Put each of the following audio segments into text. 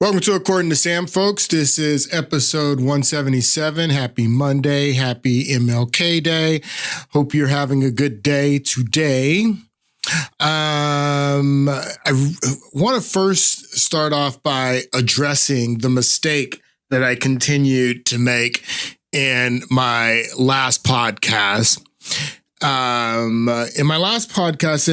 Welcome to According to Sam, folks. This is episode 177. Happy Monday. Happy MLK Day. Hope you're having a good day today. I want to first start off by addressing the mistake that I continued to make in my last podcast. In my last podcast,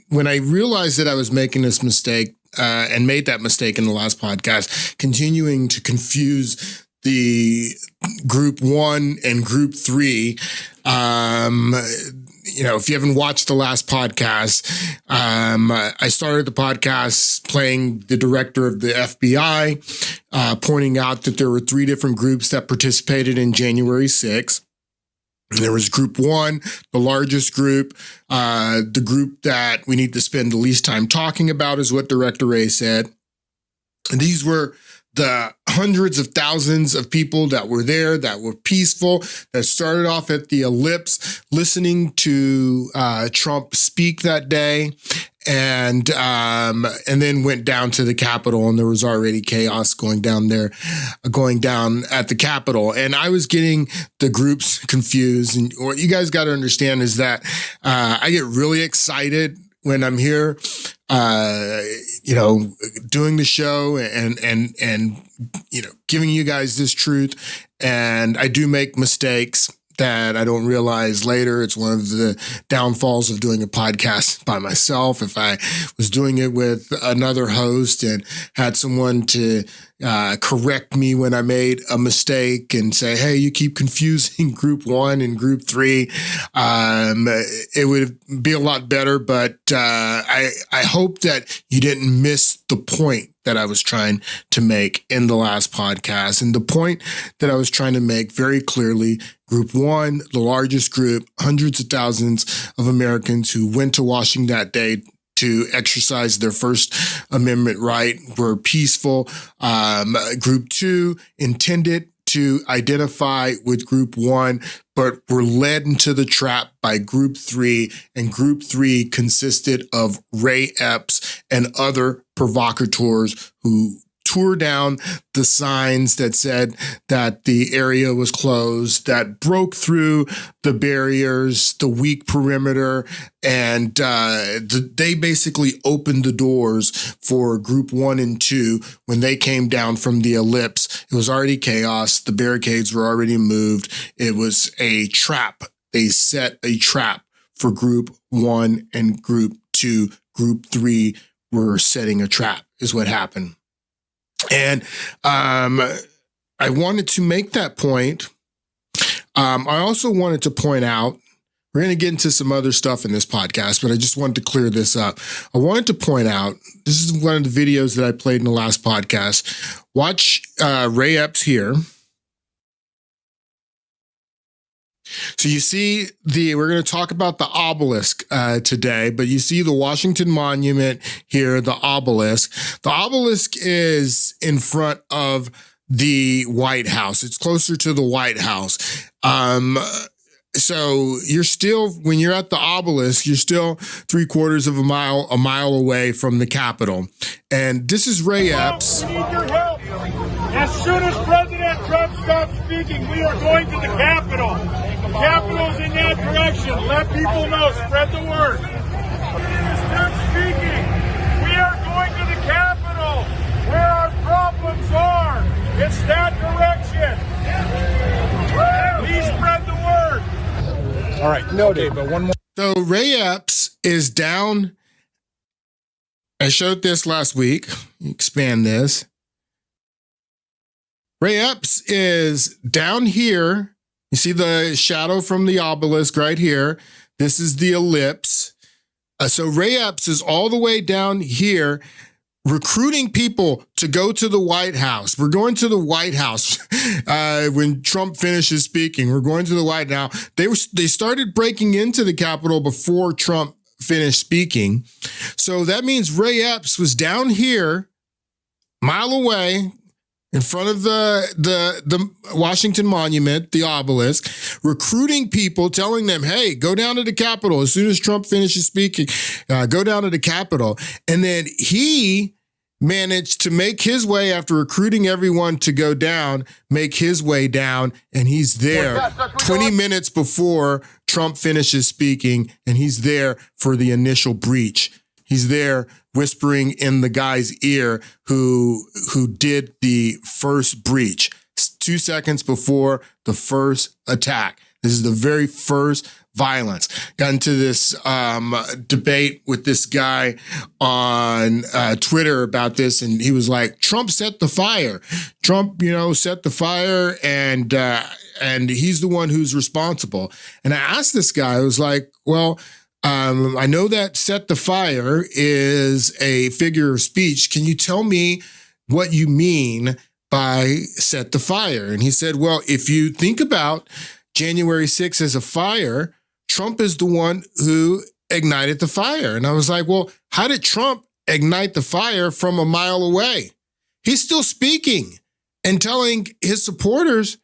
when I realized that I was making this mistake, and made that mistake in the last podcast, continuing to confuse the group 1 and group 3. If you haven't watched the last podcast, I started the podcast playing the director of the FBI, pointing out that there were 3 different groups that participated in January 6th. There was group 1, the largest group, the group that we need to spend the least time talking about is what Director Ray said. And these were the hundreds of thousands of people that were there, that were peaceful, that started off at the Ellipse, listening to Trump speak that day, and then went down to the Capitol, and there was already chaos going down at the Capitol. And I was getting the groups confused. And what you guys got to understand is that I get really excited when I'm here, doing the show and giving you guys this truth. And I do make mistakes that I don't realize later. It's one of the downfalls of doing a podcast by myself. If I was doing it with another host and had someone to correct me when I made a mistake and say, hey, you keep confusing group 1 and group 3, it would be a lot better. But I hope that you didn't miss the point that I was trying to make in the last podcast. And the point that I was trying to make very clearly, group 1, the largest group, hundreds of thousands of Americans who went to Washington that day to exercise their First Amendment right, were peaceful. Group 2 intended to identify with group 1, but were led into the trap by group 3, and group 3 consisted of Ray Epps and other provocateurs who tore down the signs that said that the area was closed, that broke through the barriers, the weak perimeter, and they basically opened the doors for group 1 and 2 when they came down from the Ellipse. It was already chaos. The barricades were already moved. It was a trap. They set a trap for group 1 and group 2. Group 3 were setting a trap, is what happened. And I wanted to make that point. I also wanted to point out, we're going to get into some other stuff in this podcast, but I just wanted to clear this up. I wanted to point out, this is one of the videos that I played in the last podcast. Watch Ray Epps here. So you see we're going to talk about the obelisk today, but you see the Washington Monument here, the obelisk. The obelisk is in front of the White House. It's closer to the White House. So when you're at the obelisk, you're still 3/4 of a mile away from the Capitol. And this is Ray Epps. We need your help. As soon as President Trump stops speaking, we are going to the Capitol. The Capitol's in that direction. Let people know. Spread the word. Stop speaking. We are going to the Capitol, where our problems are. It's that direction. Please spread the word. All right, noted. Okay, but one more. So Ray Epps is down. I showed this last week. Expand this. Ray Epps is down here. You see the shadow from the obelisk right here. This is the Ellipse. So Ray Epps is all the way down here recruiting people to go to the White House. We're going to the White House when Trump finishes speaking. We're going to the White House. They started breaking into the Capitol before Trump finished speaking. So that means Ray Epps was down here, mile away, in front of the Washington Monument, the obelisk, recruiting people, telling them, hey, go down to the Capitol. As soon as Trump finishes speaking, go down to the Capitol. And then he managed to make his way after recruiting everyone to go down, make his way down, and he's there 20 minutes before Trump finishes speaking, and he's there for the initial breach. He's there whispering in the guy's ear who did the first breach 2 seconds before the first attack. This is the very first violence. Got into this debate with this guy on Twitter about this, and he was like, Trump set the fire. Trump, set the fire, and he's the one who's responsible. And I asked this guy, I was like, well, I know that set the fire is a figure of speech. Can you tell me what you mean by set the fire? And he said, well, if you think about January 6th as a fire, Trump is the one who ignited the fire. And I was like, well, how did Trump ignite the fire from a mile away? He's still speaking and telling his supporters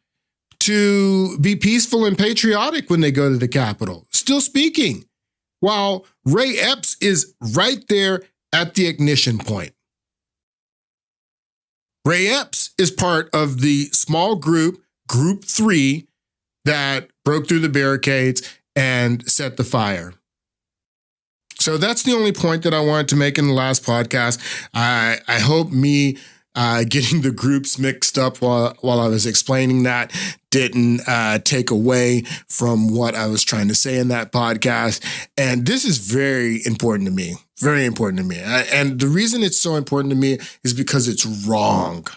to be peaceful and patriotic when they go to the Capitol. Still speaking, while Ray Epps is right there at the ignition point. Ray Epps is part of the small group, Group 3, that broke through the barricades and set the fire. So that's the only point that I wanted to make in the last podcast. I hope me getting the groups mixed up while I was explaining that didn't take away from what I was trying to say in that podcast. And this is very important to me, very important to me. And the reason it's so important to me is because it's wrong.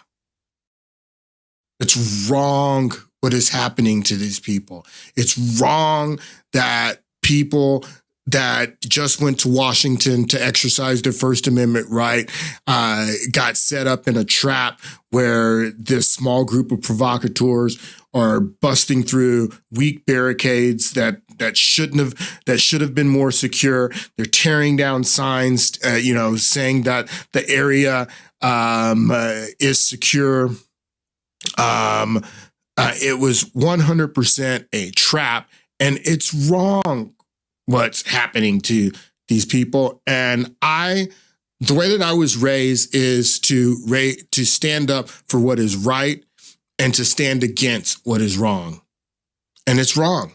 It's wrong what is happening to these people. It's wrong that people that just went to Washington to exercise their First Amendment right got set up in a trap where this small group of provocateurs are busting through weak barricades that should have been more secure. They're tearing down signs, saying that the area is secure. It was 100% a trap, and it's wrong what's happening to these people. And the way that I was raised is to stand up for what is right and to stand against what is wrong. And it's wrong.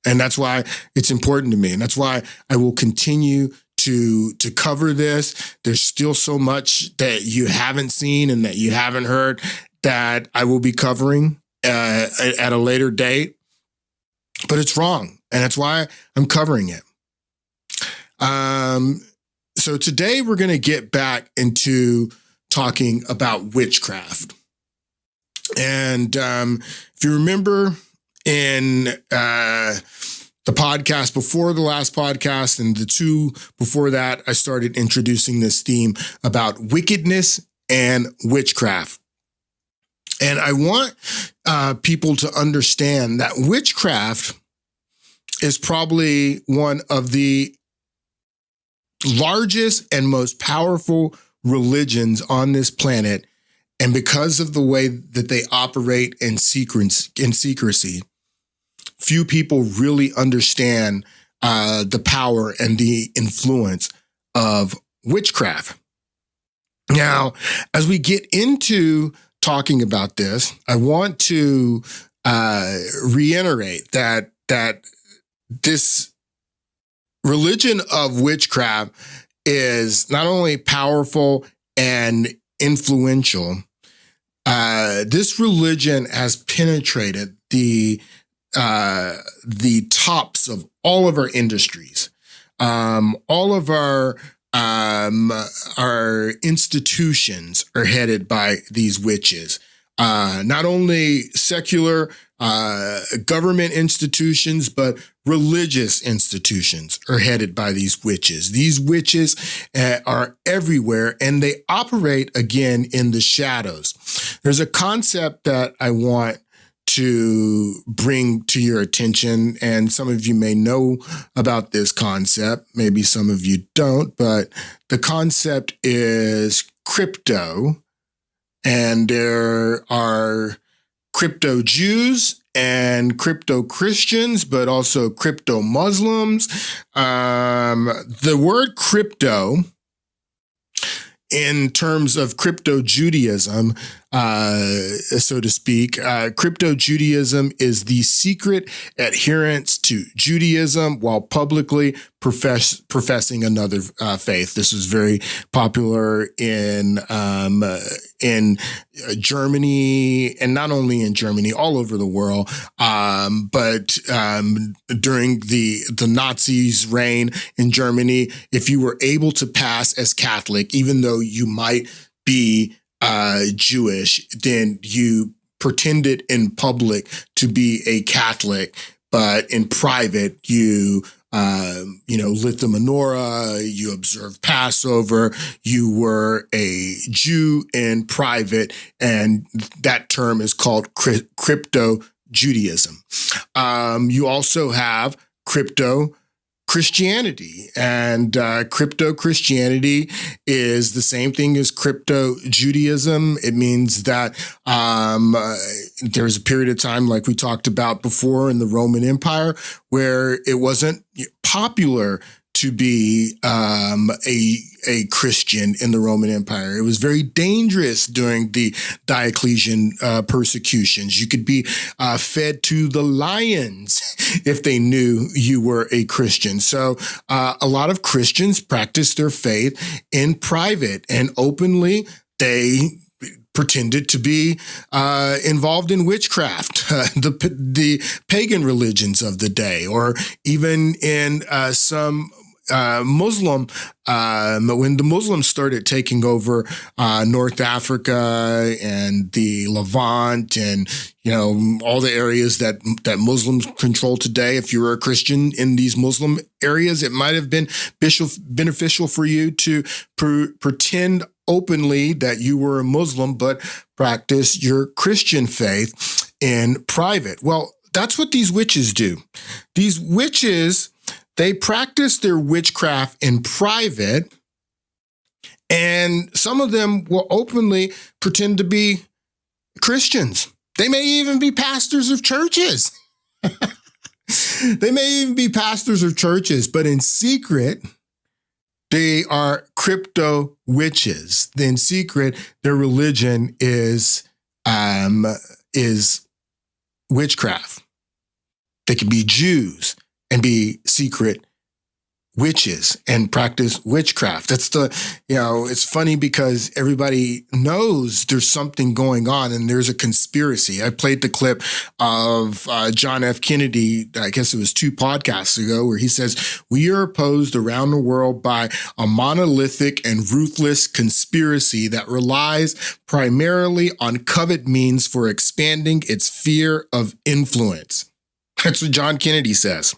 And that's why it's important to me. And that's why I will continue to cover this. There's still so much that you haven't seen and that you haven't heard that I will be covering at a later date, but it's wrong. And that's why I'm covering it. So today we're going to get back into talking about witchcraft. And if you remember in the podcast before the last podcast and the two before that, I started introducing this theme about wickedness and witchcraft. And I want people to understand that witchcraft is probably one of the largest and most powerful religions on this planet. And because of the way that they operate in secrecy, few people really understand the power and the influence of witchcraft. Now, as we get into talking about this, I want to reiterate that this religion of witchcraft is not only powerful and influential, this religion has penetrated the tops of all of our industries. All of our institutions are headed by these witches. Not only secular government institutions, but religious institutions are headed by these witches. These witches are everywhere, and they operate, again, in the shadows. There's a concept that I want to bring to your attention, and some of you may know about this concept. Maybe some of you don't, but the concept is crypto, and there are crypto Jews and crypto Christians, but also crypto Muslims. The word crypto in terms of crypto Judaism, so to speak, crypto Judaism is the secret adherence to Judaism while publicly professing another faith. This is very popular in Germany, and not only in Germany, all over the world. But during the Nazis' reign in Germany, if you were able to pass as Catholic, even though you might be Jewish, then you pretended in public to be a Catholic, but in private you lit the menorah, you observed Passover, you were a Jew in private, and that term is called crypto Judaism. You also have crypto Christianity, and crypto Christianity is the same thing as crypto Judaism. It means that there's a period of time, like we talked about before in the Roman Empire, where it wasn't popular to be a Christian in the Roman Empire. It was very dangerous during the Diocletian persecutions. You could be fed to the lions if they knew you were a Christian. So a lot of Christians practice their faith in private, and openly they pretended to be involved in witchcraft, the pagan religions of the day, or even in some Muslim, when the Muslims started taking over North Africa and the Levant, and all the areas that Muslims control today. If you were a Christian in these Muslim areas, it might have been beneficial for you to pretend openly that you were a Muslim, but practice your Christian faith in private. Well, that's what these witches do. These witches, they practice their witchcraft in private, and some of them will openly pretend to be Christians. They may even be pastors of churches. They may even be pastors of churches, but in secret, they are crypto witches. In secret, their religion is witchcraft. They can be Jews and be secret witches and practice witchcraft. That's it's funny because everybody knows there's something going on and there's a conspiracy. I played the clip of John F. Kennedy, I guess it was 2 podcasts ago, where he says, "We are opposed around the world by a monolithic and ruthless conspiracy that relies primarily on covert means for expanding its sphere of influence." That's what John Kennedy says.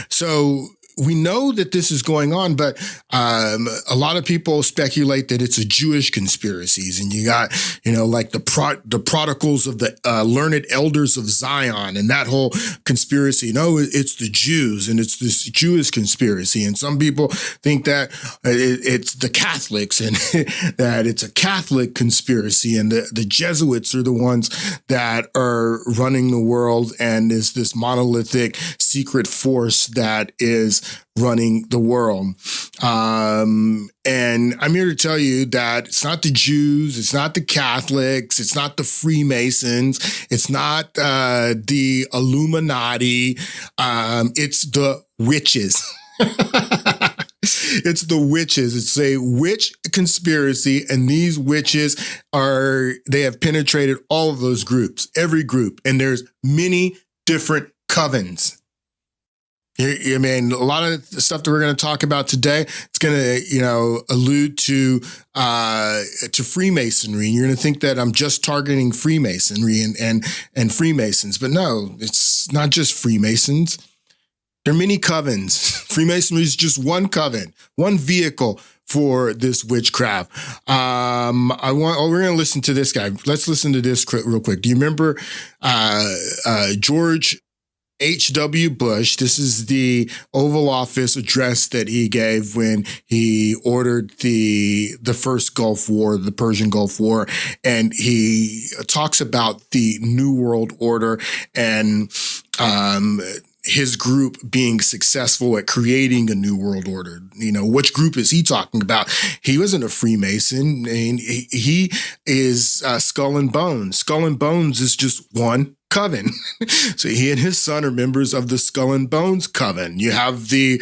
So we know that this is going on, but a lot of people speculate that it's a Jewish conspiracies, and you got like the prodigals of the learned elders of Zion, and that whole conspiracy. No, it's the Jews, and it's this Jewish conspiracy. And some people think that it's the Catholics, and that it's a Catholic conspiracy, and the Jesuits are the ones that are running the world, and is this monolithic secret force that is running the world. And I'm here to tell you that it's not the Jews, it's not the Catholics, it's not the Freemasons, it's not the Illuminati, it's the witches. It's the witches. It's a witch conspiracy, and these witches they have penetrated all of those groups, every group, and there's many different covens. I mean, a lot of the stuff that we're going to talk about today, it's going to, allude to Freemasonry. And you're going to think that I'm just targeting Freemasonry and Freemasons, but no, it's not just Freemasons. There are many covens. Freemasonry is just one coven, one vehicle for this witchcraft. We're going to listen to this guy. Let's listen to this real quick. Do you remember George H.W. Bush? This is the Oval Office address that he gave when he ordered the first Gulf War, the Persian Gulf War, and he talks about the New World Order, and his group being successful at creating a new world order. Which group is he talking about? He wasn't a Freemason. And he is Skull and Bones. Skull and Bones is just one coven. So he and his son are members of the Skull and Bones coven. You have the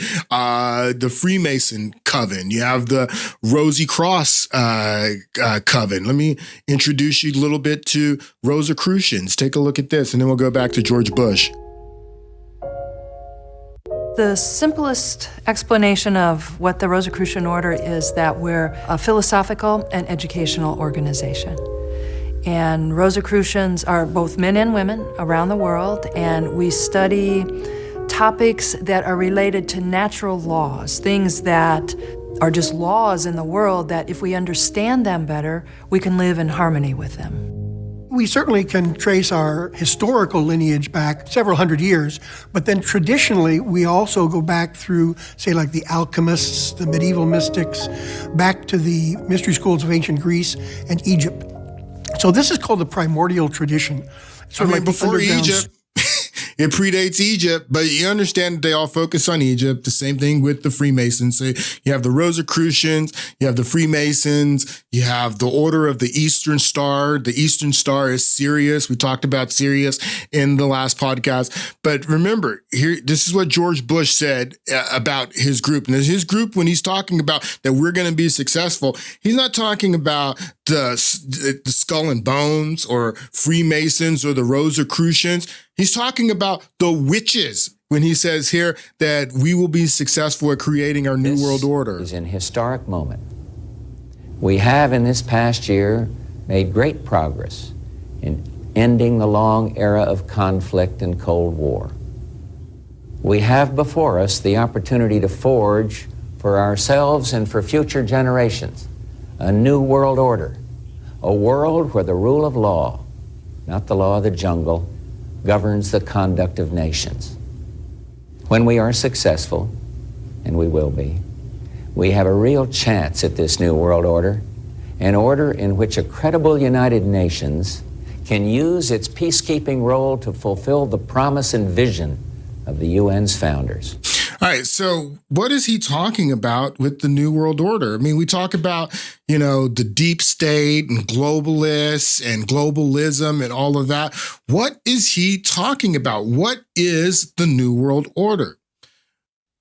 Freemason coven. You have the Rosy Cross coven. Let me introduce you a little bit to Rosicrucians. Take a look at this, and then we'll go back to George Bush. The simplest explanation of what the Rosicrucian order is that we're a philosophical and educational organization. And Rosicrucians are both men and women around the world, and we study topics that are related to natural laws, things that are just laws in the world that if we understand them better, we can live in harmony with them. We certainly can trace our historical lineage back several hundred years, but then traditionally we also go back through, say, like the alchemists, the medieval mystics, back to the mystery schools of ancient Greece and Egypt. So this is called the primordial tradition. Before Egypt, it predates Egypt, but you understand that they all focus on Egypt. The same thing with the Freemasons. So you have the Rosicrucians, you have the Freemasons, you have the Order of the Eastern Star. The Eastern Star is Sirius. We talked about Sirius in the last podcast. But remember, here, this is what George Bush said about his group. And his group, when he's talking about that we're going to be successful, he's not talking about the Skull and Bones or Freemasons or the Rosicrucians. He's talking about the witches when he says here that we will be successful at creating our new world order. This is an historic moment. We have in this past year made great progress in ending the long era of conflict and Cold War. We have before us the opportunity to forge for ourselves and for future generations a new world order, a world where the rule of law, not the law of the jungle, governs the conduct of nations. When we are successful, and we will be, we have a real chance at this new world order, an order in which a credible United Nations can use its peacekeeping role to fulfill the promise and vision of the UN's founders. All right, so what is he talking about with the New World Order? I mean, we talk about, the deep state and globalists and globalism and all of that. What is he talking about? What is the New World Order?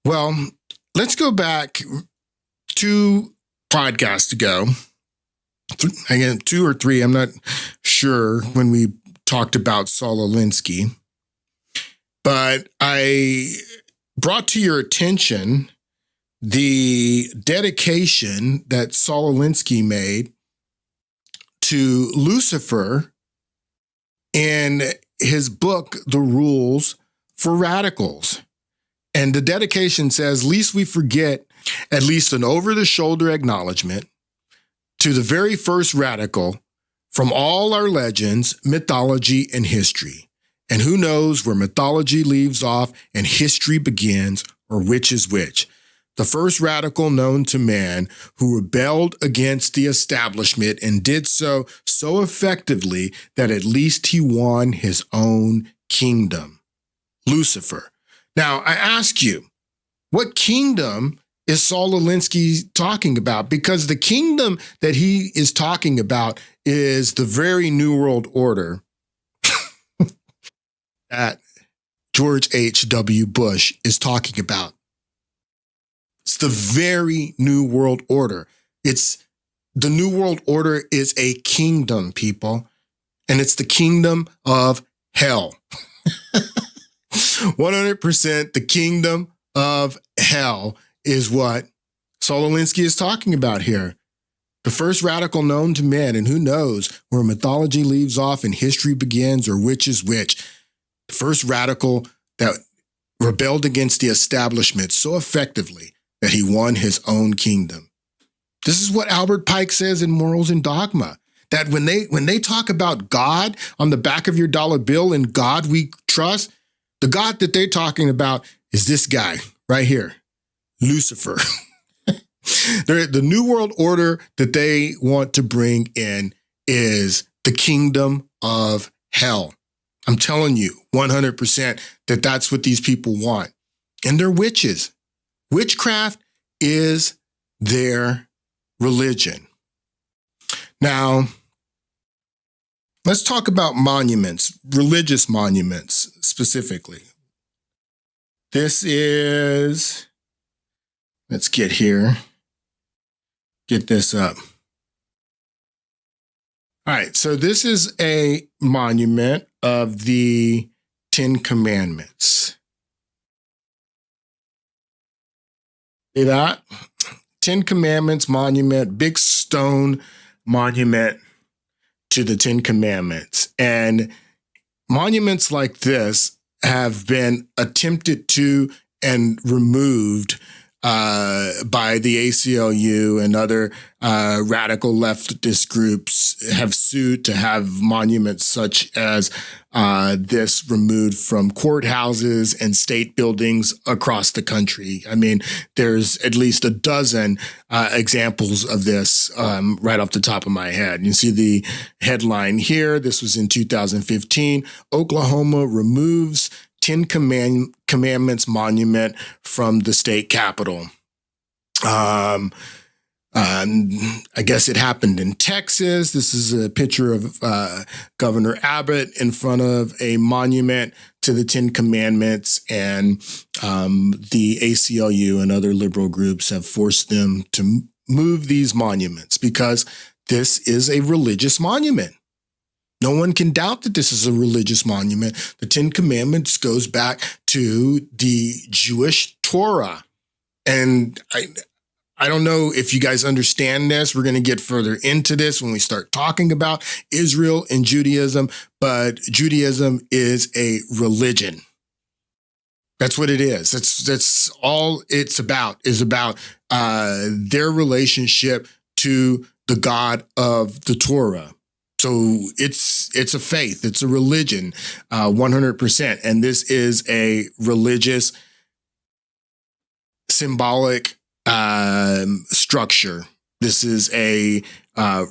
Well, let's go back 2 podcasts ago. Again, 2 or 3, I'm not sure, when we talked about Saul Alinsky. But I brought to your attention the dedication that Saul Alinsky made to Lucifer in his book, The Rules for Radicals. And the dedication says, "Least we forget at least an over-the-shoulder acknowledgement to the very first radical from all our legends, mythology, and history. And who knows where mythology leaves off and history begins, or which is which. The first radical known to man who rebelled against the establishment and did so effectively that at least he won his own kingdom. Lucifer." Now, I ask you, what kingdom is Saul Alinsky talking about? Because the kingdom that he is talking about is the very New World Order that George H.W. Bush is talking about. It's the very New World Order. The New World Order is a kingdom, people, and it's the kingdom of hell. 100% the kingdom of hell is what Saul Alinsky is talking about here. The first radical known to men, and who knows where mythology leaves off and history begins, or which is which. The first radical that rebelled against the establishment so effectively that he won his own kingdom. This is what Albert Pike says in Morals and Dogma, that when they talk about God on the back of your dollar bill, and God we trust, the God that they're talking about is this guy right here, Lucifer. The New World Order that they want to bring in is the kingdom of hell. I'm telling you 100% that that's what these people want. And they're witches. Witchcraft is their religion. Now, let's talk about monuments, religious monuments specifically. This is, let's get this up. All right, so this is a monument of the Ten Commandments. See that? Ten Commandments monument, big stone monument to the Ten Commandments. And monuments like this have been attempted to and removed by the ACLU and other radical leftist groups have sued to have monuments such as this removed from courthouses and state buildings across the country. I mean, there's at least a dozen examples of this right off the top of my head. You see the headline here. This was in 2015. Oklahoma removes Ten Commandments monument from the state capitol. I guess it happened in Texas. This is a picture of Governor Abbott in front of a monument to the Ten Commandments, and the ACLU and other liberal groups have forced them to move these monuments because this is a religious monument. No one can doubt that this is a religious monument. The Ten Commandments goes back to the Jewish Torah. And I don't know if you guys understand this. We're going to get further into this when we start talking about Israel and Judaism, but Judaism is a religion. That's what it is. That's all it's about, is about their relationship to the God of the Torah. So it's a faith, it's a religion, 100%. And this is a religious, symbolic structure. This is a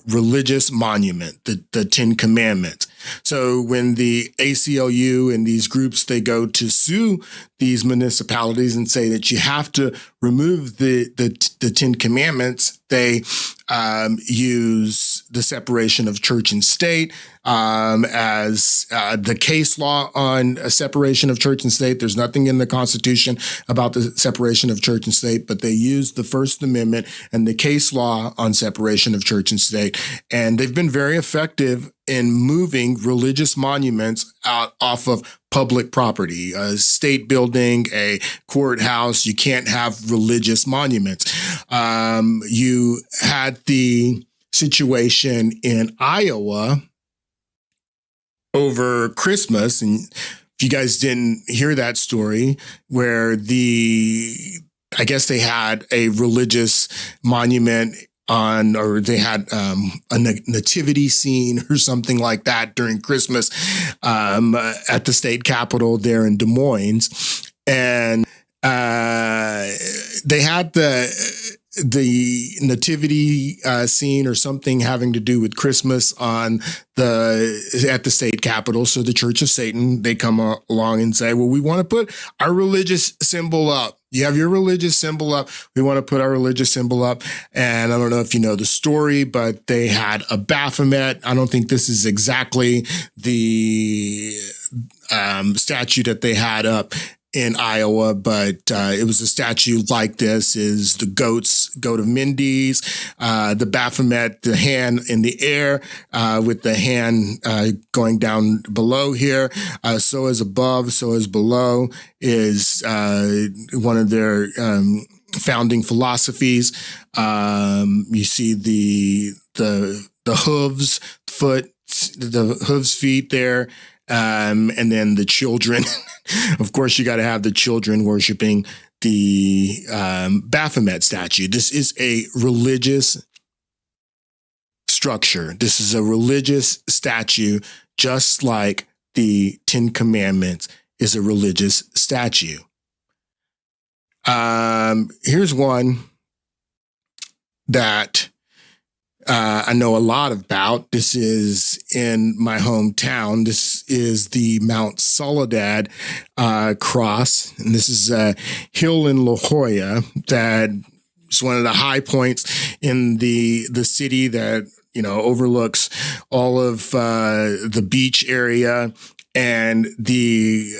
religious monument, the Ten Commandments. So when the ACLU and these groups, they go to sue these municipalities and say that you have to remove the Ten Commandments, they use the separation of church and state as the case law on a separation of church and state. There's nothing in the Constitution about the separation of church and state, but they use the First Amendment and the case law on separation of church and state. And they've been very effective in moving religious monuments out off of public property, a state building, a courthouse. You can't have religious monuments. You had the situation in Iowa over Christmas, and if you guys didn't hear that story, where I guess they had a religious monument or they had a nativity scene or something like that during Christmas at the state capitol there in Des Moines. And they had the nativity scene or something having to do with Christmas at the state capitol. So the Church of Satan, they come along and say, well, we want to put our religious symbol up. You have your religious symbol up. We want to put our religious symbol up. And I don't know if you know the story, but they had a Baphomet. I don't think this is exactly the statue that they had up in Iowa, but it was a statue like this, is the goat of Mendes, the Baphomet, the hand in the air with the hand going down below here. So as above, so as below is one of their founding philosophies. You see the hooves, the hooves, feet there. And then the children, of course, you got to have the children worshiping the Baphomet statue. This is a religious structure. This is a religious statue, just like the Ten Commandments is a religious statue. Here's one that I know a lot about. This is in my hometown. This is the Mount Soledad cross, and this is a hill in La Jolla that is one of the high points in the city that overlooks all of the beach area. And the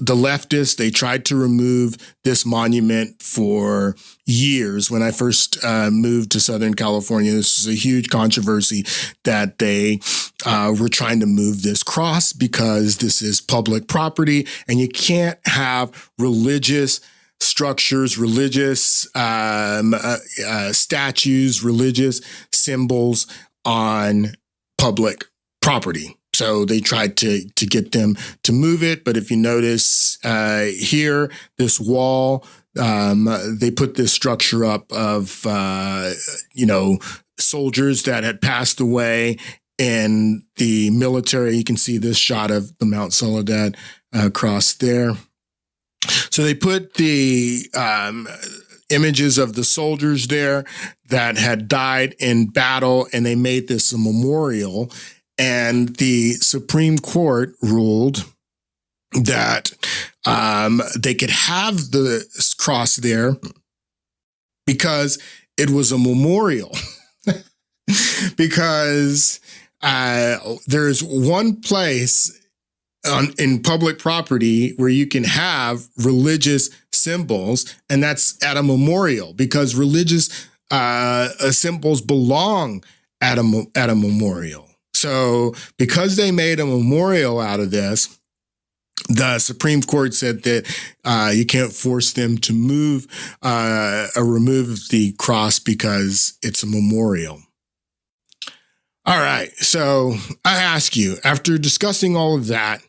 leftists, they tried to remove this monument for years. When I first moved to Southern California, this was a huge controversy that they were trying to move this cross because this is public property and you can't have religious structures, religious statues, religious symbols on public property. So they tried to get them to move it. But if you notice here, this wall, they put this structure up of, soldiers that had passed away in the military. You can see this shot of the Mount Soledad cross there. So they put the images of the soldiers there that had died in battle, and they made this a memorial. And the Supreme Court ruled that they could have the cross there because it was a memorial. Because there's one place in public property where you can have religious symbols, and that's at a memorial, because religious symbols belong at a memorial. So because they made a memorial out of this, the Supreme Court said that you can't force them to move or remove the cross because it's a memorial. All right. So I ask you, after discussing all of that,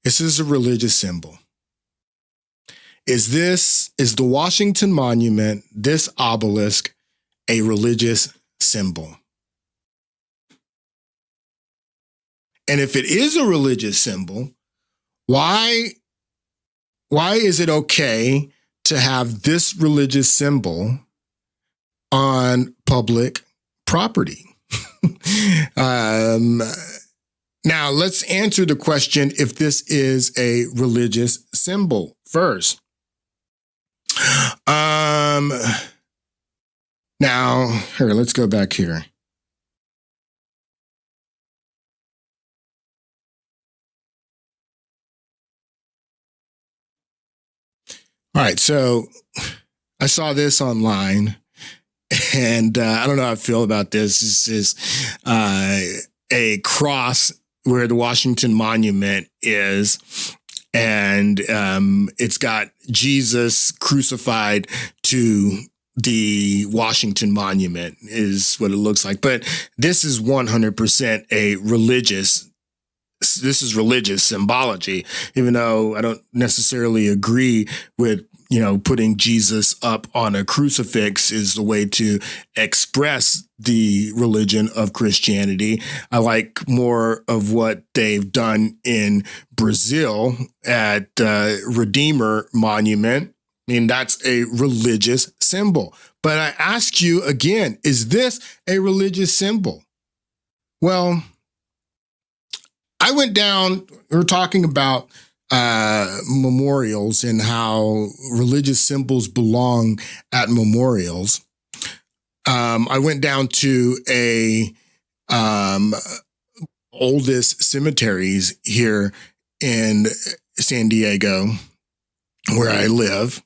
this is a religious symbol. Is the Washington Monument, this obelisk, a religious symbol? And if it is a religious symbol, why is it okay to have this religious symbol on public property? Now, let's answer the question if this is a religious symbol first. Now, here, let's go back here. All right, so I saw this online, and I don't know how I feel about this. This is a cross where the Washington Monument is, and it's got Jesus crucified to the Washington Monument is what it looks like. But this is 100% a religious. This is religious symbology, even though I don't necessarily agree with, putting Jesus up on a crucifix is the way to express the religion of Christianity. I like more of what they've done in Brazil at Redeemer Monument. I mean, that's a religious symbol. But I ask you again, is this a religious symbol? Well, I went down, we were talking about memorials and how religious symbols belong at memorials. I went down to a oldest cemeteries here in San Diego, where I live,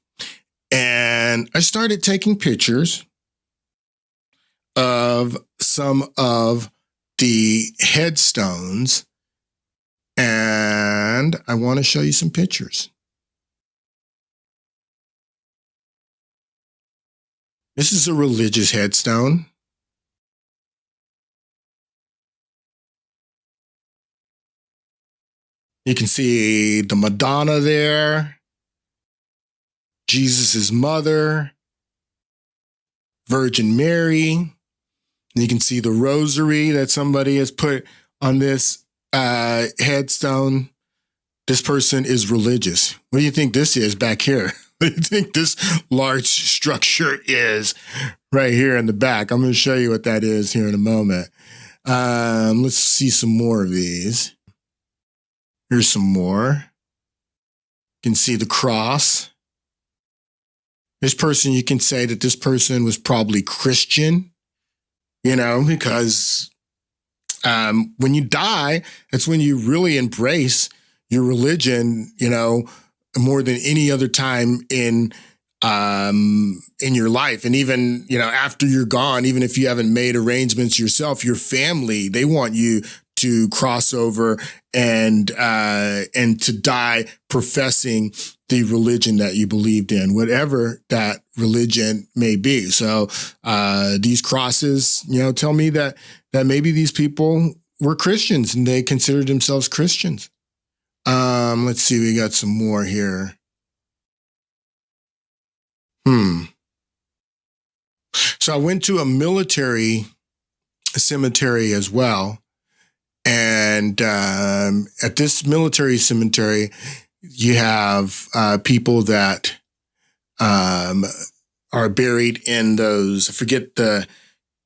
and I started taking pictures of some of the headstones. And I want to show you some pictures. This is a religious headstone. You can see the Madonna there, Jesus' mother, Virgin Mary. And you can see the rosary that somebody has put on this headstone. This person is religious. What do you think this is back here? What do you think this large structure is right here in the back? I'm going to show you what that is here in a moment. Let's see some more of these. Here's some more. You can see the cross. This person, you can say that this person was probably Christian, because when you die, that's when you really embrace your religion, more than any other time in your life. And even, after you're gone, even if you haven't made arrangements yourself, your family, they want you to cross over and to die professing the religion that you believed in, whatever that religion may be. So these crosses, tell me that maybe these people were Christians and they considered themselves Christians. Let's see, we got some more here. So I went to a military cemetery as well. And at this military cemetery, you have people that are buried in those, I forget the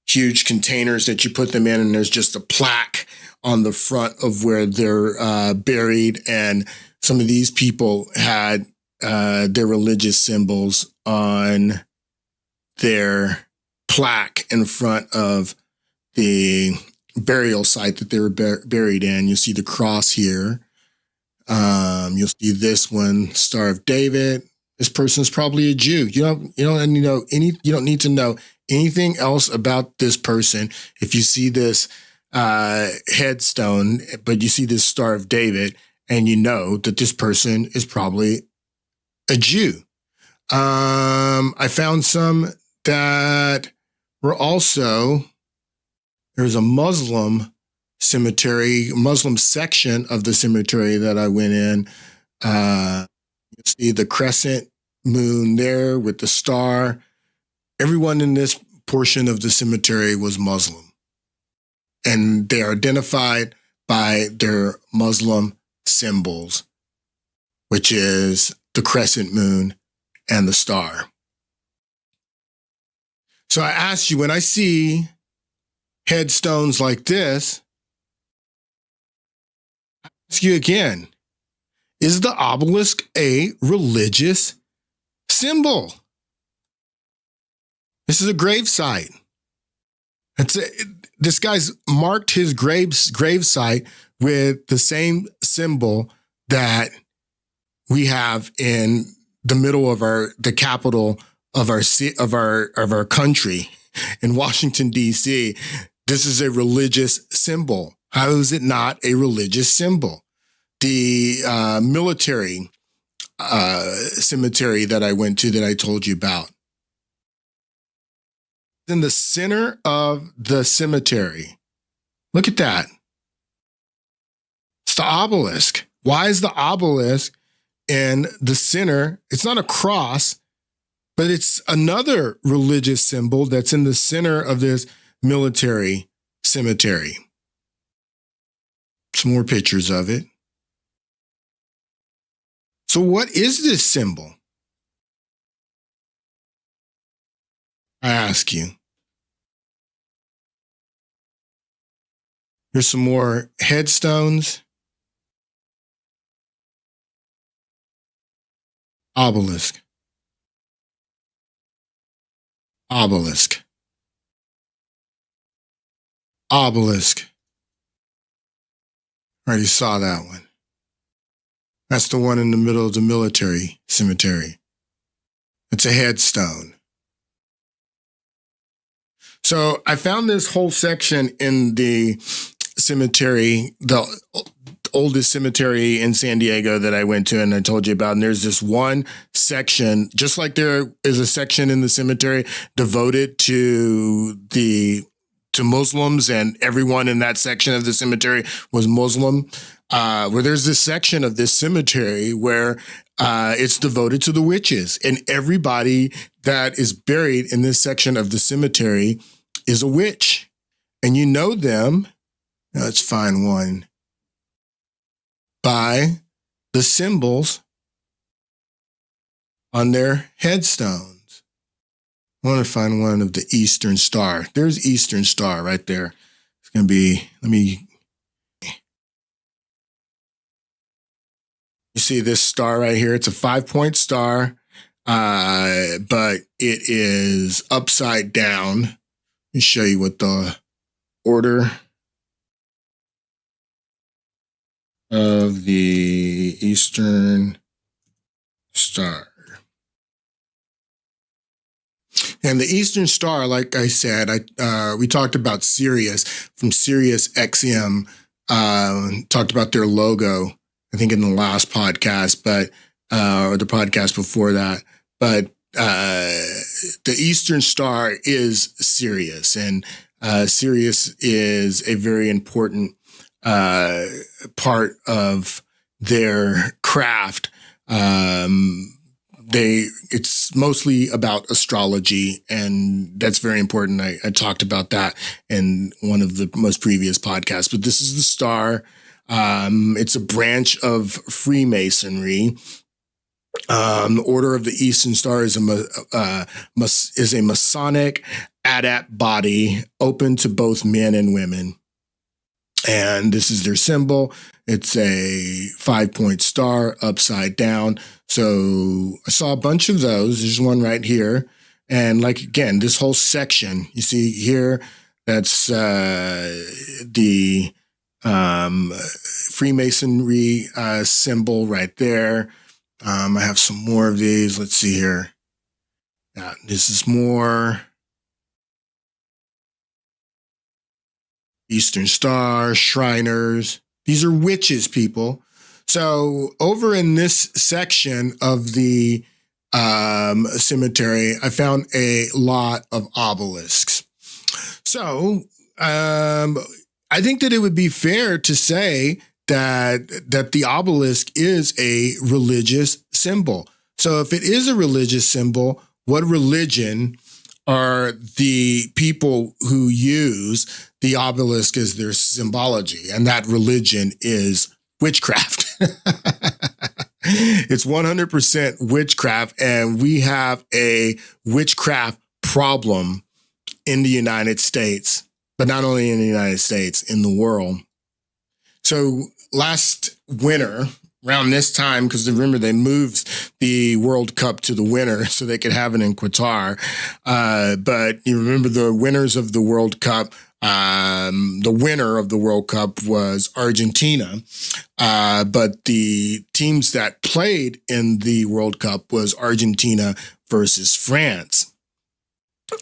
huge containers that you put them in, and there's just a plaque on the front of where they're buried. And some of these people had their religious symbols on their plaque in front of the burial site that they were buried in. You'll see the cross here. You'll see this one, Star of David. This person's probably a Jew. You don't need to know anything else about this person. If you see this headstone, but you see this Star of David, and you know that this person is probably a Jew. I found some that were also, there's a Muslim cemetery, Muslim section of the cemetery that I went in. You see the crescent moon there with the star. Everyone in this portion of the cemetery was Muslim, and they are identified by their Muslim symbols, which is the crescent moon and the star. So I asked you, when I see headstones like this, I ask you again, is the obelisk a religious symbol? This is a grave site. This guy's marked his grave site with the same symbol that we have in the middle of the capital of our country in Washington D.C. This is a religious symbol. How is it not a religious symbol? The military cemetery that I went to, that I told you about. In the center of the cemetery, look at that. It's the obelisk. Why is the obelisk in the center? It's not a cross, but it's another religious symbol that's in the center of this military cemetery. Some more pictures of it. So what is this symbol? I ask you. Here's some more headstones. Obelisk. Obelisk. Obelisk. Already saw that one. That's the one in the middle of the military cemetery. It's a headstone. So I found this whole section in the cemetery, the oldest cemetery in San Diego that I went to and I told you about. And there's this one section, just like there is a section in the cemetery devoted to Muslims, and everyone in that section of the cemetery was Muslim. Where there's this section of this cemetery where it's devoted to the witches, and everybody that is buried in this section of the cemetery is a witch, and you know them. Now let's find one. By the symbols on their headstones. I want to find one of the Eastern Star. There's Eastern Star right there. It's going to be, you see this star right here? It's a 5-point star, but it is upside down. Let me show you what the order of the Eastern Star. And the Eastern Star, like I said, we talked about Sirius from Sirius XM, talked about their logo, I think in the last podcast, but or the podcast before that. But the Eastern Star is Sirius, and Sirius is a very important part of their craft. It's mostly about astrology, and that's very important. I talked about that in one of the most previous podcasts, but this is the star. It's a branch of Freemasonry. The Order of the Eastern Star is a Masonic adept body open to both men and women. And this is their symbol. It's a 5-point star upside down. So I saw a bunch of those. There's one right here. And like, again, this whole section, you see here, that's the Freemasonry symbol right there. I have some more of these. Let's see here. This is more Eastern Star, Shriners. These are witches, people. So over in this section of the cemetery, I found a lot of obelisks. So I think that it would be fair to say that the obelisk is a religious symbol. So if it is a religious symbol, what religion are the people who use the obelisk as their symbology? And that religion is witchcraft. It's 100% witchcraft, and we have a witchcraft problem in the United States, but not only in the United States, in the world. So last winter, around this time, because remember they moved the World Cup to the winter so they could have it in Qatar. But you remember the winners of the World Cup. The winner of the World Cup was Argentina. But the teams that played in the World Cup was Argentina versus France.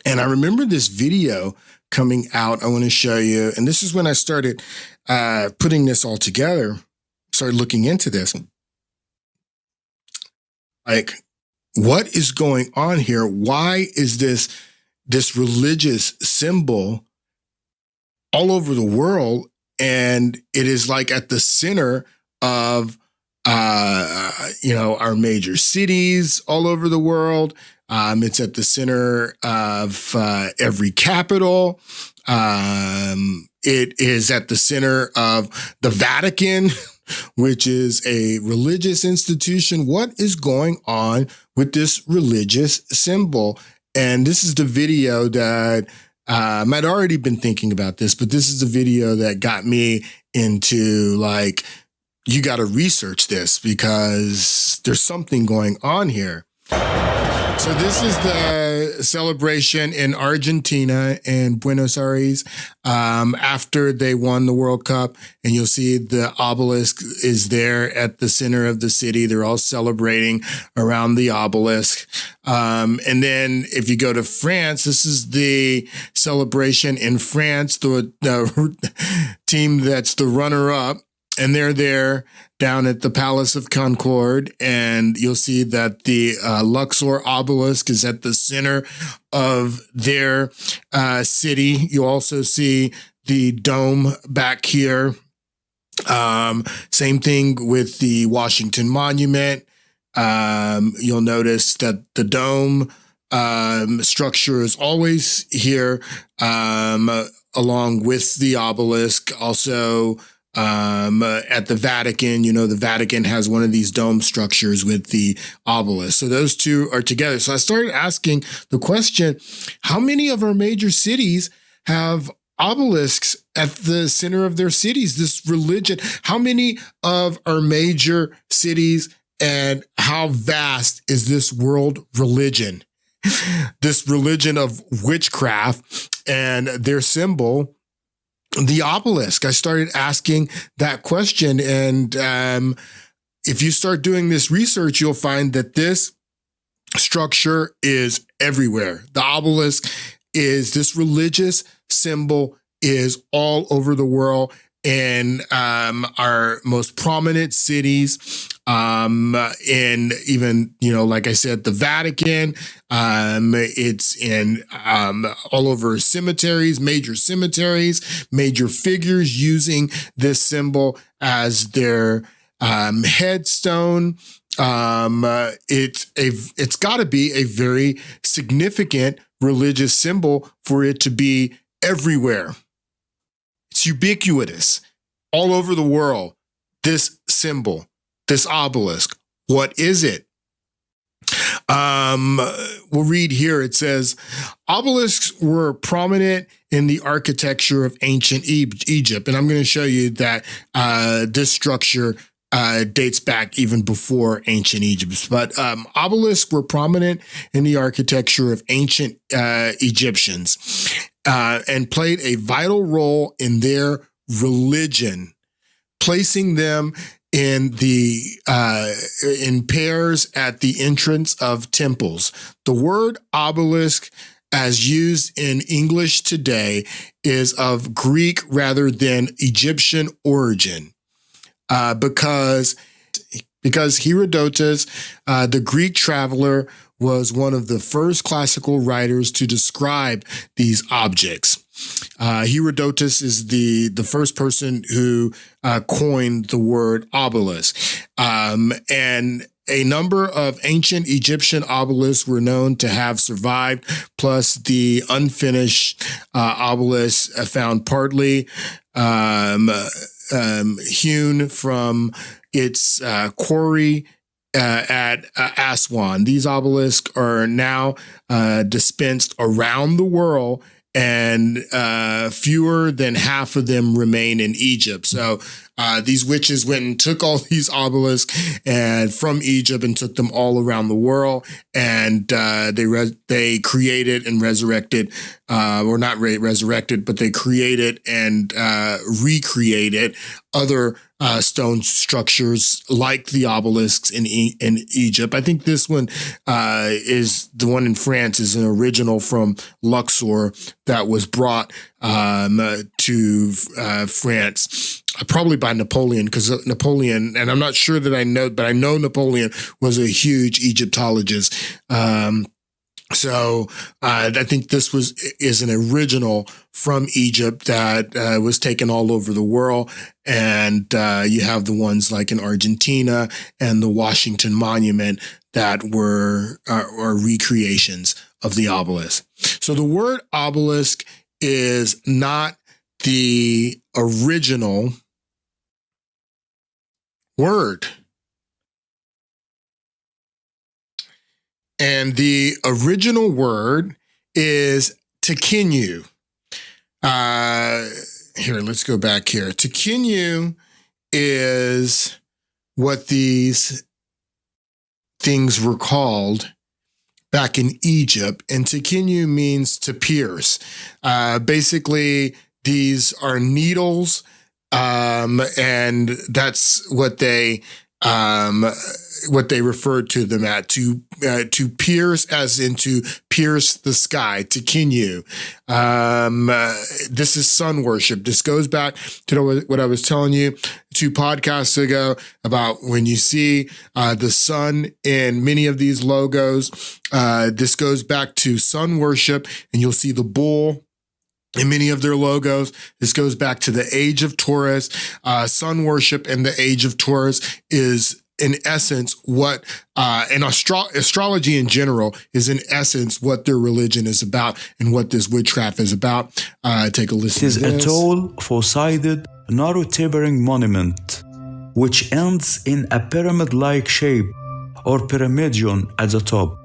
And I remember this video coming out. I want to show you. And this is when I started putting this all together. Started looking into this. Like, what is going on here? Why is this religious symbol all over the world? And it is like at the center of, our major cities all over the world. It's at the center of every capital. It is at the center of the Vatican, which is a religious institution. What is going on with this religious symbol? And this is the video that I'd already been thinking about this, but this is the video that got me into like, you got to research this because there's something going on here. So this is the celebration in Argentina and Buenos Aires after they won the World Cup. And you'll see the obelisk is there at the center of the city. They're all celebrating around the obelisk. And then if you go to France, this is the celebration in France, the team that's the runner-up. And they're there down at the Palace of Concord, and you'll see that the Luxor obelisk is at the center of their city. You also see the dome back here. Same thing with the Washington Monument. You'll notice that the dome structure is always here, along with the obelisk. Also, at the Vatican. You know, the Vatican has one of these dome structures with the obelisk. So those two are together. So I started asking the question, how many of our major cities have obelisks at the center of their cities? This religion, how many of our major cities, and how vast is this world religion? This religion of witchcraft and their symbol, the obelisk. I started asking that question. And if you start doing this research, you'll find that this structure is everywhere. The obelisk is this religious symbol, is all over the world in our most prominent cities, in even, you know, like I said, the Vatican. It's in all over cemeteries, major figures using this symbol as their headstone. It's got to be a very significant religious symbol for it to be everywhere. It's ubiquitous all over the world. This symbol, this obelisk, what is it? We'll read here. It says, obelisks were prominent in the architecture of ancient Egypt. And I'm going to show you that this structure dates back even before ancient Egypt. But obelisks were prominent in the architecture of ancient Egyptians and played a vital role in their religion, placing them in pairs at the entrance of temples. The word obelisk, as used in English today, is of Greek rather than Egyptian origin. Because Herodotus, the Greek traveler, was one of the first classical writers to describe these objects. Herodotus is the first person who coined the word obelisk. And a number of ancient Egyptian obelisks were known to have survived, plus the unfinished obelisks found partly hewn from its quarry at Aswan. These obelisks are now dispensed around the world, and fewer than half of them remain in Egypt. So these witches went and took all these obelisks and from Egypt and took them all around the world, and they created and resurrected, or not resurrected, but they created and recreated other stone structures like the obelisks in Egypt. I think this one is the one in France, is an original from Luxor that was brought to France, probably by Napoleon, because Napoleon, and I'm not sure that I know, but I know Napoleon was a huge Egyptologist. So I think this is an original from Egypt that was taken all over the world. And you have the ones like in Argentina and the Washington Monument that are recreations of the obelisk. So the word obelisk is not the original word. And the original word is tekinu. Here, let's go back here. Tekinu is what these things were called back in Egypt. And tekinu means to pierce. Basically, these are needles, and that's what they referred to them at, to pierce, as in to pierce the sky, tekinu. This is sun worship. This goes back to what I was telling you 2 podcasts ago about when you see the sun in many of these logos. This goes back to sun worship, and you'll see the bull in many of their logos. This goes back to the age of Taurus. Sun worship and the age of Taurus is, in essence, what, and astrology in general is, in essence, what their religion is about and what this witchcraft is about. Take a listen to this. It is a tall, four-sided narrow tapering monument, which ends in a pyramid-like shape or pyramidion at the top.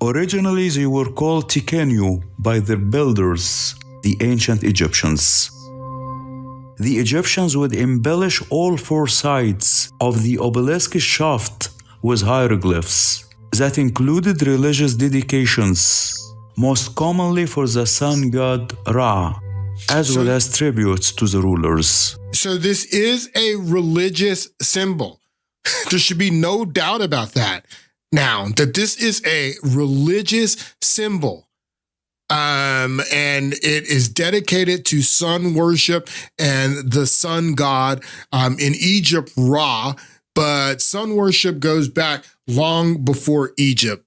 Originally, they were called tikenu by their builders, the ancient Egyptians. The Egyptians would embellish all four sides of the obelisk shaft with hieroglyphs that included religious dedications, most commonly for the sun god Ra, as well as tributes to the rulers. So this is a religious symbol. There should be no doubt about that now, that this is a religious symbol. And it is dedicated to sun worship and the sun god, in Egypt, Ra, but sun worship goes back long before Egypt.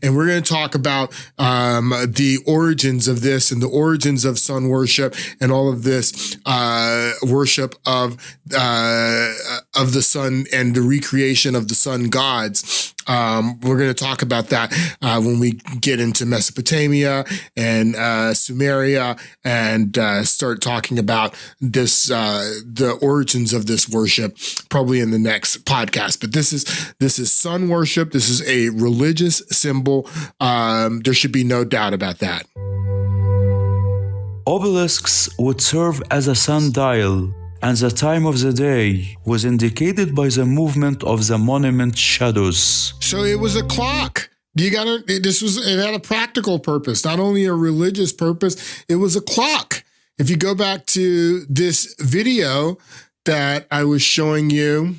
And we're going to talk about the origins of this and the origins of sun worship and all of this worship of the sun and the recreation of the sun gods. We're going to talk about that when we get into Mesopotamia and Sumeria and start talking about this, the origins of this worship, probably in the next podcast. But this is sun worship. This is a religious symbol. There should be no doubt about that. Obelisks would serve as a sundial, and the time of the day was indicated by the movement of the monument shadows. So it was a clock. It had a practical purpose, not only a religious purpose, it was a clock. If you go back to this video that I was showing you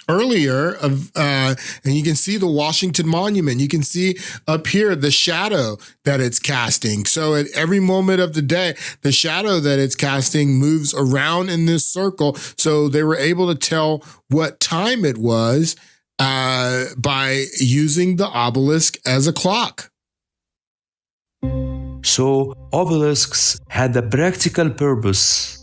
earlier and you can see the Washington Monument. You can see up here the shadow that it's casting. So at every moment of the day, the shadow that it's casting moves around in this circle. So they were able to tell what time it was by using the obelisk as a clock. So obelisks had a practical purpose.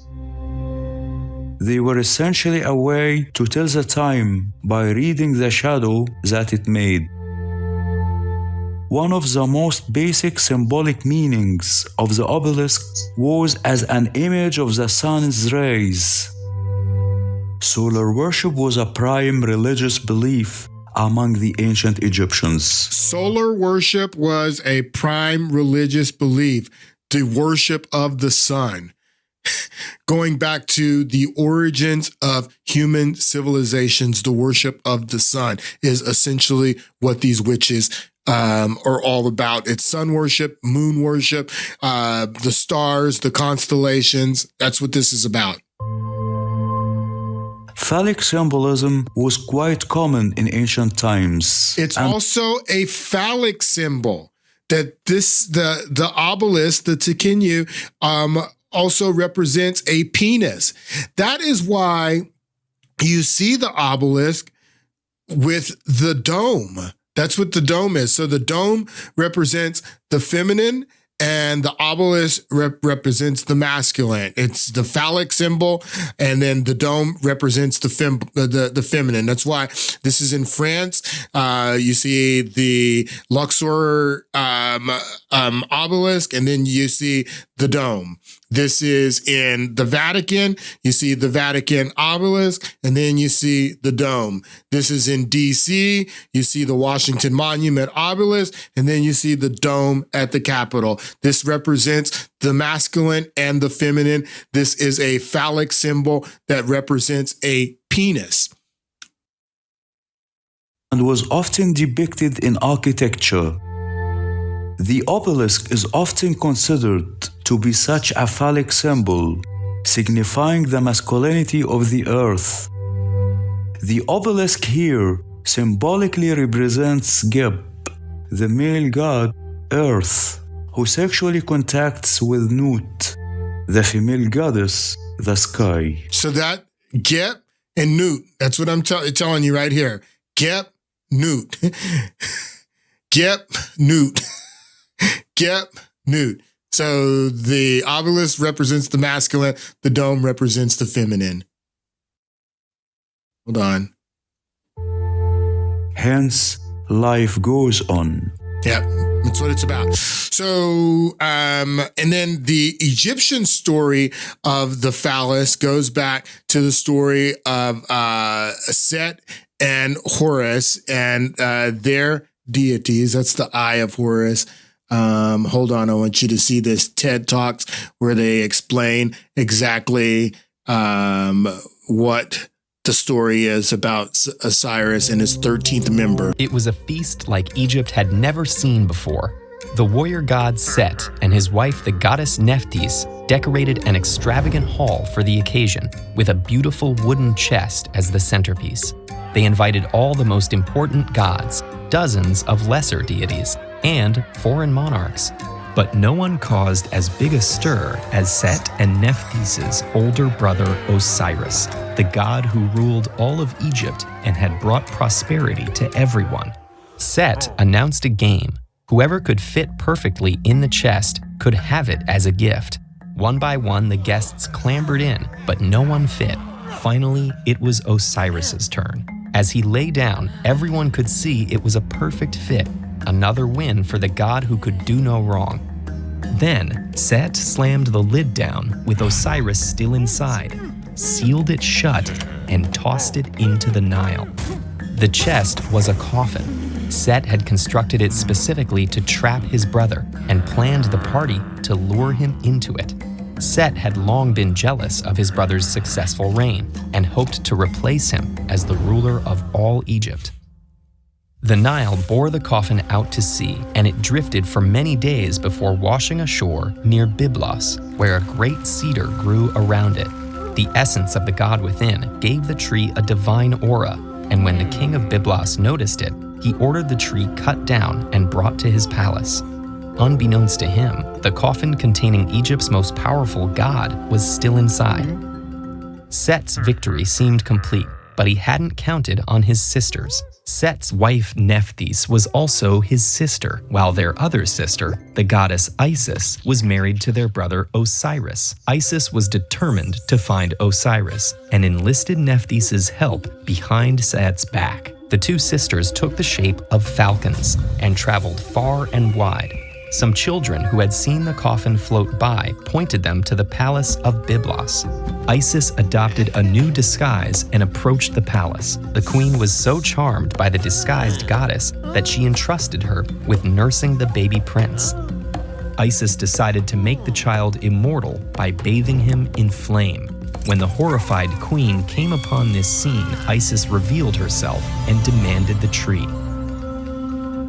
They were essentially a way to tell the time by reading the shadow that it made. One of the most basic symbolic meanings of the obelisk was as an image of the sun's rays. Solar worship was a prime religious belief among the ancient Egyptians. Solar worship was a prime religious belief, the worship of the sun. Going back to the origins of human civilizations, the worship of the sun is essentially what these witches are all about. It's sun worship, moon worship, the stars, the constellations. That's what this is about. Phallic symbolism was quite common in ancient times. It's also a phallic symbol that the obelisk, the tikenu, also represents a penis. That is why you see the obelisk with the dome. That's what the dome is. So the dome represents the feminine and the obelisk represents the masculine. It's the phallic symbol, and then the dome represents the feminine. That's why this is in France. You see the Luxor obelisk, and then you see the dome. This is in the Vatican. You see the Vatican obelisk, and then you see the dome. This is in D.C. You see the Washington Monument obelisk, and then you see the dome at the Capitol. This represents the masculine and the feminine. This is a phallic symbol that represents a penis. And was often depicted in architecture. The obelisk is often considered to be such a phallic symbol, signifying the masculinity of the earth. The obelisk here symbolically represents Geb, the male god, Earth, who sexually contacts with Nut, the female goddess, the sky. So that Geb and Nut, that's what I'm telling you right here. Geb, Nut. Geb, Nut. Geb, Nut. So the obelisk represents the masculine, the dome represents the feminine. Hold on. Hence, life goes on. Yeah, That's what it's about. So, and then the Egyptian story of the phallus goes back to the story of Set and Horus and their deities. That's the Eye of Horus. Hold on, I want you to see this TED Talks where they explain exactly what the story is about Osiris and his 13th member. It was a feast like Egypt had never seen before. The warrior god Set and his wife, the goddess Nephthys, decorated an extravagant hall for the occasion with a beautiful wooden chest as the centerpiece. They invited all the most important gods, dozens of lesser deities, and foreign monarchs. But no one caused as big a stir as Set and Nephthys' older brother Osiris, the god who ruled all of Egypt and had brought prosperity to everyone. Set announced a game. Whoever could fit perfectly in the chest could have it as a gift. One by one, the guests clambered in, but no one fit. Finally, it was Osiris's turn. As he lay down, everyone could see it was a perfect fit. Another win for the god who could do no wrong. Then, Set slammed the lid down with Osiris still inside, sealed it shut, and tossed it into the Nile. The chest was a coffin. Set had constructed it specifically to trap his brother and planned the party to lure him into it. Set had long been jealous of his brother's successful reign and hoped to replace him as the ruler of all Egypt. The Nile bore the coffin out to sea, and it drifted for many days before washing ashore near Byblos, where a great cedar grew around it. The essence of the god within gave the tree a divine aura, and when the king of Byblos noticed it, he ordered the tree cut down and brought to his palace. Unbeknownst to him, the coffin containing Egypt's most powerful god was still inside. Set's victory seemed complete, but he hadn't counted on his sisters. Set's wife Nephthys was also his sister, while their other sister, the goddess Isis, was married to their brother Osiris. Isis was determined to find Osiris and enlisted Nephthys' help behind Set's back. The two sisters took the shape of falcons and traveled far and wide. Some children who had seen the coffin float by pointed them to the palace of Byblos. Isis adopted a new disguise and approached the palace. The queen was so charmed by the disguised goddess that she entrusted her with nursing the baby prince. Isis decided to make the child immortal by bathing him in flame. When the horrified queen came upon this scene, Isis revealed herself and demanded the tree.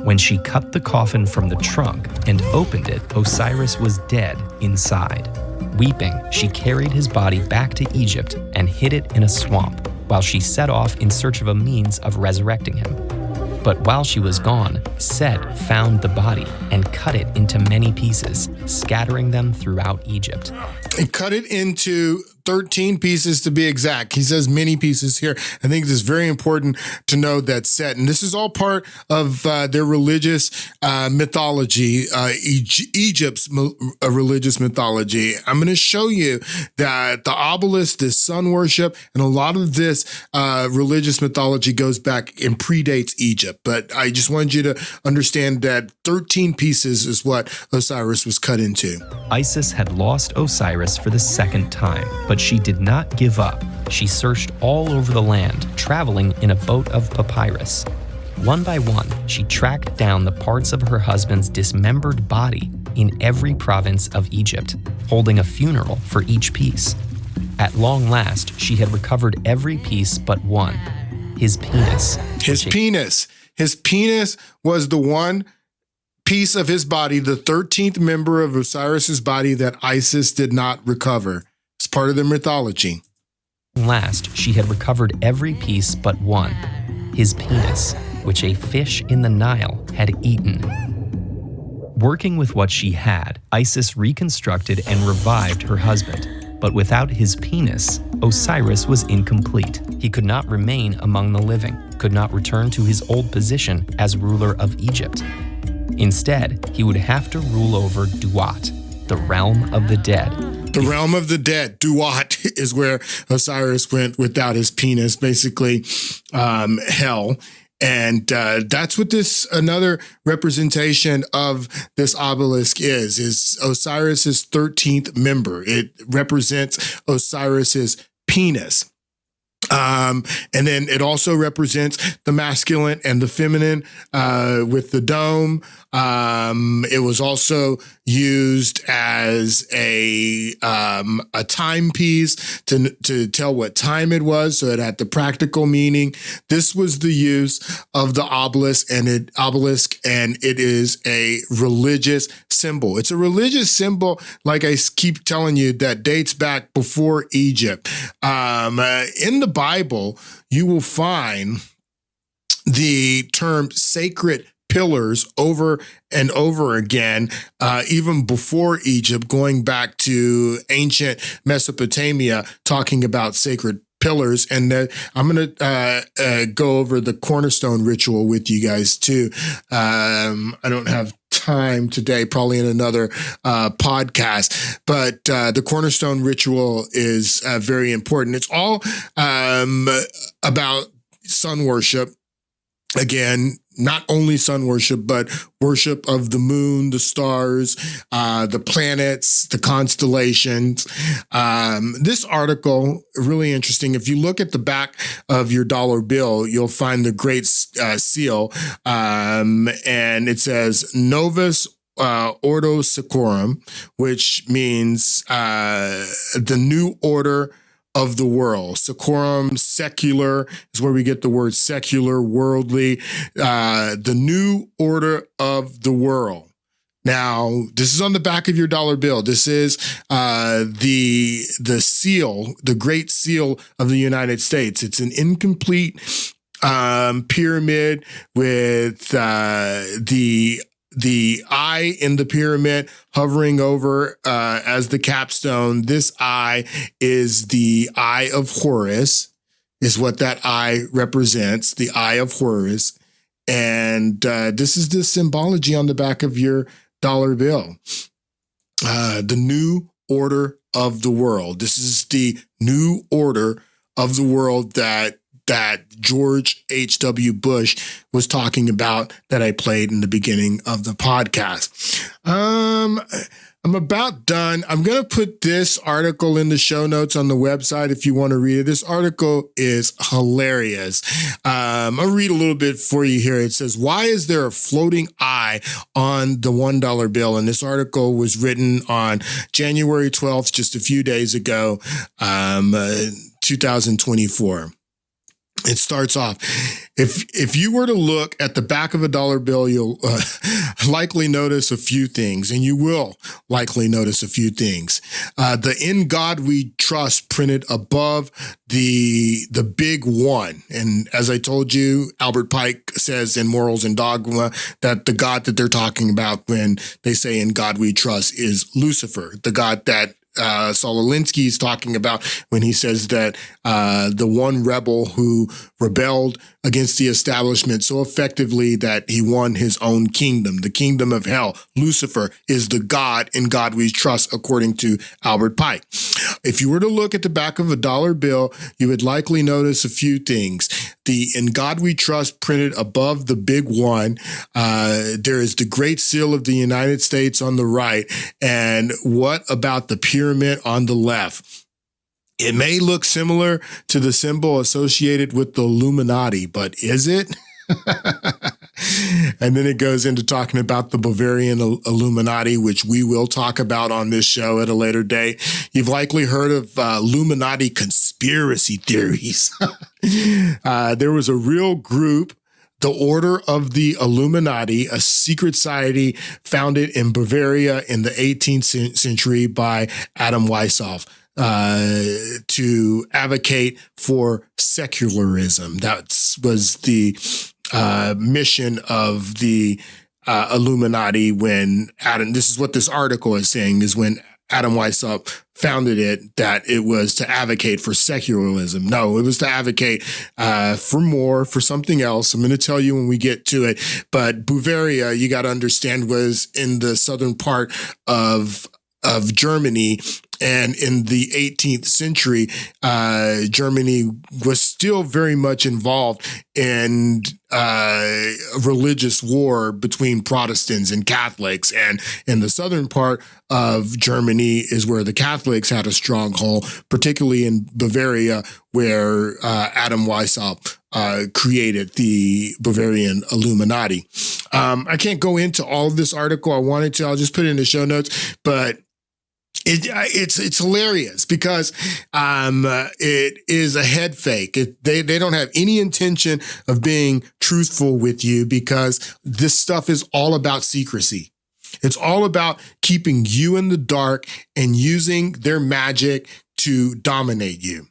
When she cut the coffin from the trunk and opened it, Osiris was dead inside. Weeping, she carried his body back to Egypt and hid it in a swamp, while she set off in search of a means of resurrecting him. But while she was gone, Set found the body and cut it into many pieces, scattering them throughout Egypt. And cut it into 13 pieces to be exact. He says many pieces here. I think it is very important to know that Set, and this is all part of their religious mythology, Egypt's religious mythology. I'm going to show you that the obelisk, this sun worship, and a lot of this religious mythology goes back and predates Egypt. But I just wanted you to understand that 13 pieces is what Osiris was cut into. Isis had lost Osiris for the second time, but she did not give up. She searched all over the land, traveling in a boat of papyrus. One by one, she tracked down the parts of her husband's dismembered body in every province of Egypt, holding a funeral for each piece. At long last, she had recovered every piece but one, his penis. His penis. His penis was the one piece of his body, the 13th member of Osiris's body that Isis did not recover. It's part of their mythology. Last, she had recovered every piece but one, his penis, which a fish in the Nile had eaten. Working with what she had, Isis reconstructed and revived her husband. But without his penis, Osiris was incomplete. He could not remain among the living, could not return to his old position as ruler of Egypt. Instead, he would have to rule over Duat, the realm of the dead. The realm of the dead, Duat, is where Osiris went without his penis, basically hell. And that's what another representation of this obelisk is Osiris's 13th member. It represents Osiris's penis. And then it also represents the masculine and the feminine with the dome. It was also used as a timepiece to tell what time it was, so it had the practical meaning. This was the use of the obelisk, and it is a religious symbol. It's a religious symbol, like I keep telling you, that dates back before Egypt. In the Bible, you will find the term sacred pillars over and over again, even before Egypt, going back to ancient Mesopotamia, talking about sacred pillars. And I'm going to go over the cornerstone ritual with you guys too. I don't have time today, probably in another podcast, but the cornerstone ritual is very important. It's all about sun worship. Again, not only sun worship, but worship of the moon, the stars, the planets, the constellations. This article, really interesting. If you look at the back of your dollar bill, you'll find the Great Seal, and it says Novus Ordo Seclorum, which means the new order of the world. Seclorum, secular, is where we get the word secular, worldly, the new order of the world. Now, this is on the back of your dollar bill. This is the seal, the Great Seal of the United States. It's an incomplete pyramid with the eye in the pyramid hovering over as the capstone. This eye is the Eye of Horus, is what that eye represents, the Eye of Horus. And this is the symbology on the back of your dollar bill. The new order of the world. This is the new order of the world that George H.W. Bush was talking about, that I played in the beginning of the podcast. I'm about done. I'm going to put this article in the show notes on the website if you want to read it. This article is hilarious. I'll read a little bit for you here. It says, why is there a floating eye on the $1 bill? And this article was written on January 12th, just a few days ago, 2024. It starts off, if you were to look at the back of a dollar bill, you'll likely notice a few things, and you will likely notice a few things. The "In God We Trust" printed above the big one. And as I told you, Albert Pike says in Morals and Dogma that the God that they're talking about when they say "In God We Trust" is Lucifer, the God that Saul Alinsky is talking about when he says that the one rebel who rebelled against the establishment so effectively that he won his own kingdom, the kingdom of hell. Lucifer is the God in God we trust, according to Albert Pike. If you were to look at the back of a dollar bill, you would likely notice a few things. The "In God We Trust" printed above the big one. There is the Great Seal of the United States on the right. And what about the pyramid on the left? It may look similar to the symbol associated with the Illuminati, but is it? And then it goes into talking about the Bavarian Illuminati, which we will talk about on this show at a later date. You've likely heard of Illuminati conspiracy theories. There was a real group, the Order of the Illuminati, a secret society founded in Bavaria in the 18th century by Adam Weishaupt, to advocate for secularism. That was the mission of the Illuminati when Adam, this is what this article is saying, is when Adam Weishaupt founded it, that it was to advocate for secularism. No, it was to advocate for something else. I'm going to tell you when we get to it. But Bavaria, you got to understand, was in the southern part of Germany. And in the 18th century, Germany was still very much involved in a religious war between Protestants and Catholics. And in the southern part of Germany is where the Catholics had a stronghold, particularly in Bavaria, where Adam Weishaupt created the Bavarian Illuminati. I can't go into all of this article. I wanted to. I'll just put it in the show notes, but it's hilarious because it is a head fake. They don't have any intention of being truthful with you because this stuff is all about secrecy. It's all about keeping you in the dark and using their magic to dominate you.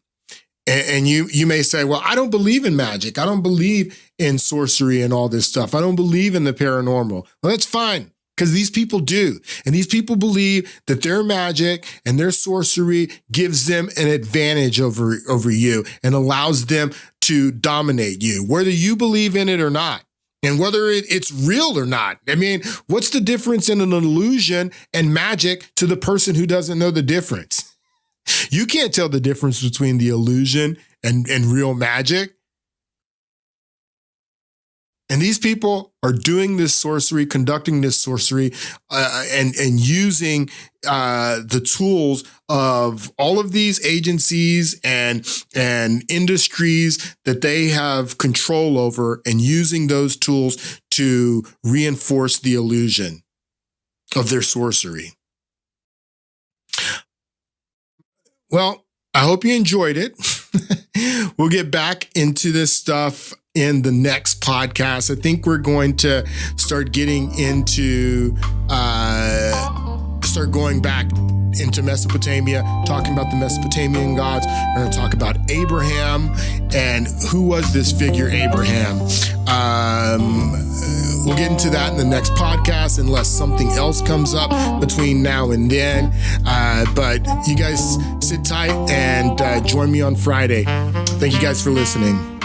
And you may say, well, I don't believe in magic. I don't believe in sorcery and all this stuff. I don't believe in the paranormal. Well, that's fine, because these people do. And these people believe that their magic and their sorcery gives them an advantage over you and allows them to dominate you, whether you believe in it or not. And whether it's real or not. I mean, what's the difference in an illusion and magic to the person who doesn't know the difference? You can't tell the difference between the illusion and real magic. And these people are doing this sorcery, conducting this sorcery, and using the tools of all of these agencies and industries that they have control over, and using those tools to reinforce the illusion of their sorcery. Well, I hope you enjoyed it. We'll get back into this stuff in the next podcast. I think we're going to start getting into, start going back into Mesopotamia, talking about the Mesopotamian gods. We're going to talk about Abraham and who was this figure Abraham. We'll get into that in the next podcast unless something else comes up between now and then. But you guys sit tight and join me on Friday. Thank you guys for listening.